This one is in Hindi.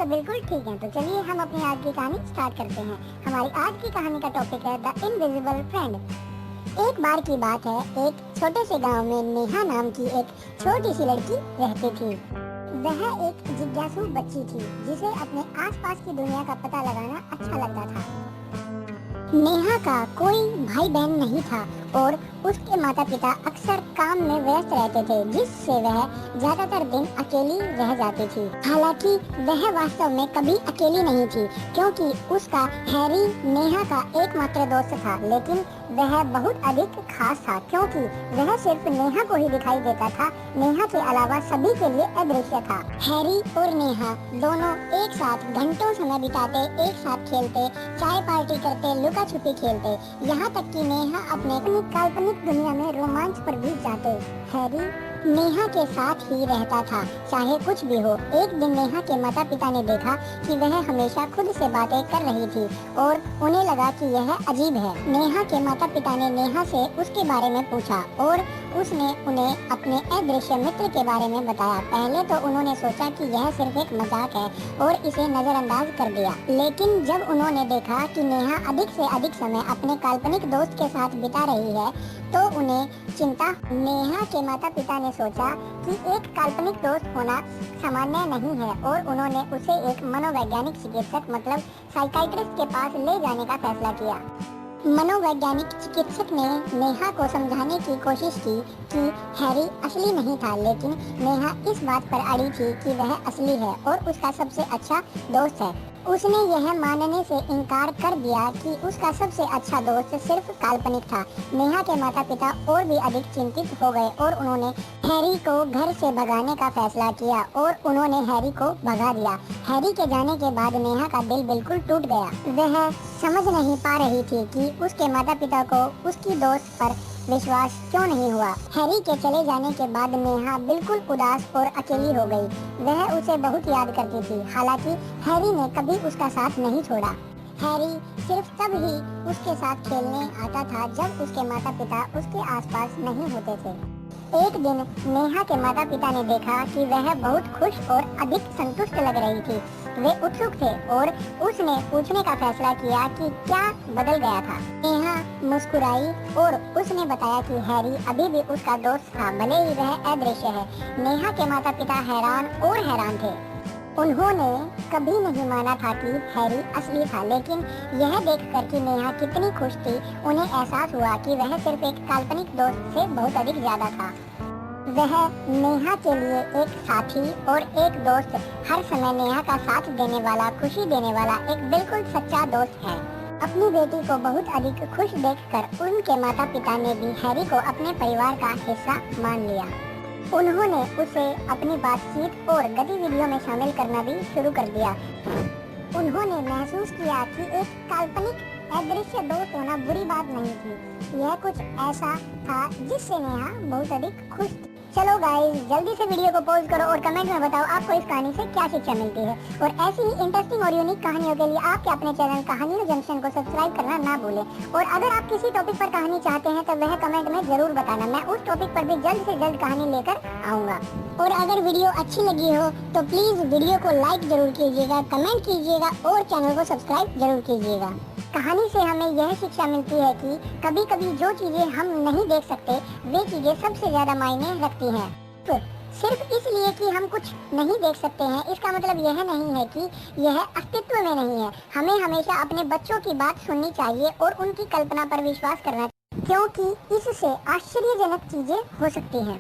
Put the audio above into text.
तो बिल्कुल ठीक है। तो चलिए हम अपनी आज की कहानी स्टार्ट करते हैं। हमारी आज की कहानी का टॉपिक है द इनविजिबल फ्रेंड। एक बार की बात है, एक छोटे से गांव में नेहा नाम की एक छोटी सी लड़की रहती थी। वह एक जिज्ञासु बच्ची थी जिसे अपने आसपास की दुनिया का पता लगाना अच्छा लगता था। नेहा का कोई भाई बहन नहीं था और उसके माता पिता अक्सर काम में व्यस्त रहते थे, जिससे वह ज्यादातर दिन अकेली रह जाती थी। हालांकि वह वास्तव में कभी अकेली नहीं थी, क्योंकि उसका हैरी नेहा का एकमात्र दोस्त था। लेकिन वह बहुत अधिक खास था, क्योंकि वह सिर्फ नेहा को ही दिखाई देता था। नेहा के अलावा सभी के लिए अदृश्य था। हैरी और नेहा दोनों एक साथ घंटों समय बिताते, एक साथ खेलते, चाय पार्टी करते, लुका छुपी खेलते, यहाँ तक कि नेहा अपने काल्पनिक दुनिया में रोमांच पर भी जाते। हैरी नेहा के साथ ही रहता था, चाहे कुछ भी हो। एक दिन नेहा के माता पिता ने देखा कि वह हमेशा खुद से बातें कर रही थी और उन्हें लगा कि यह अजीब है। नेहा के माता पिता ने नेहा से उसके बारे में पूछा और उसने उन्हें अपने अदृश्य मित्र के बारे में बताया। पहले तो उन्होंने सोचा कि यह सिर्फ एक मजाक है और इसे नजरअंदाज कर दिया, लेकिन जब उन्होंने देखा कि नेहा अधिक से अधिक समय अपने काल्पनिक दोस्त के साथ बिता रही है तो उन्हें चिंता। नेहा के माता पिता ने सोचा कि एक काल्पनिक दोस्त होना सामान्य नहीं है और उन्होंने उसे एक मनोवैज्ञानिक चिकित्सक मतलब साइकाइट्रिस्ट के पास ले जाने का फैसला किया। मनोवैज्ञानिक चिकित्सक ने नेहा को समझाने की कोशिश की कि हैरी असली नहीं था, लेकिन नेहा इस बात पर अड़ी थी कि वह असली है और उसका सबसे अच्छा दोस्त है। उसने यह मानने से इनकार कर दिया कि उसका सबसे अच्छा दोस्त सिर्फ काल्पनिक था। नेहा के माता पिता और भी अधिक चिंतित हो गए और उन्होंने हैरी को घर से भगाने का फैसला किया और उन्होंने हैरी को भगा दिया। हैरी के जाने के बाद नेहा का दिल बिल्कुल टूट गया। वह समझ नहीं पा रही थी कि उसके माता पिता को उसकी दोस्त पर विश्वास क्यों नहीं हुआ। हैरी के चले जाने के बाद नेहा बिल्कुल उदास और अकेली हो गई। वह उसे बहुत याद करती थी। हालांकि हैरी ने कभी उसका साथ नहीं छोड़ा। हैरी सिर्फ तब ही उसके साथ खेलने आता था जब उसके माता पिता उसके आसपास नहीं होते थे। एक दिन नेहा के माता पिता ने देखा कि वह बहुत खुश और अधिक संतुष्ट लग रही थी। वे उत्सुक थे और उसने पूछने का फैसला किया कि क्या बदल गया था। नेहा मुस्कुराई और उसने बताया कि हैरी अभी भी उसका दोस्त था, भले ही वह अदृश्य है। नेहा के माता पिता हैरान और हैरान थे। उन्होंने कभी नहीं माना था कि हैरी असली था, लेकिन यह देखकर कि नेहा कितनी खुश थी, उन्हें एहसास हुआ कि वह सिर्फ एक काल्पनिक दोस्त से बहुत अधिक ज्यादा था। वह नेहा के लिए एक साथी और एक दोस्त, हर समय नेहा का साथ देने वाला, खुशी देने वाला एक बिल्कुल सच्चा दोस्त है। अपनी बेटी को बहुत अधिक खुश देखकर उनके माता पिता ने भी हैरी को अपने परिवार का हिस्सा मान लिया। उन्होंने उसे अपनी बातचीत और गतिविधियों में शामिल करना भी शुरू कर दिया। उन्होंने महसूस किया कि एक काल्पनिक अदृश्य दोस्त होना बुरी बात नहीं थी। यह कुछ ऐसा था जिससे नेहा बहुत अधिक खुश थी। चलो गाइस, जल्दी से वीडियो को पॉज करो और कमेंट में बताओ आपको इस कहानी से क्या शिक्षा मिलती है। और ऐसी ही इंटरेस्टिंग और यूनिक कहानियों के लिए आपके अपने चैनल कहानियों जंक्शन को सब्सक्राइब करना ना भूलें। और अगर आप किसी टॉपिक पर कहानी चाहते हैं तो वह कमेंट में जरूर बताना, मैं उस टॉपिक पर भी जल्द से जल्द कहानी लेकर आऊँगा। और अगर वीडियो अच्छी लगी हो तो प्लीज वीडियो को लाइक जरूर कीजिएगा, कमेंट कीजिएगा और चैनल को सब्सक्राइब जरूर कीजिएगा। कहानी से हमें यह शिक्षा मिलती है कि कभी कभी जो चीजें हम नहीं देख सकते वे चीजें सबसे ज्यादा मायने रखती हैं। तो सिर्फ इसलिए कि हम कुछ नहीं देख सकते हैं इसका मतलब यह नहीं है कि यह अस्तित्व में नहीं है। हमें हमेशा अपने बच्चों की बात सुननी चाहिए और उनकी कल्पना पर विश्वास करना चाहिए, क्योंकि इससे आश्चर्यजनक चीजें हो सकती हैं।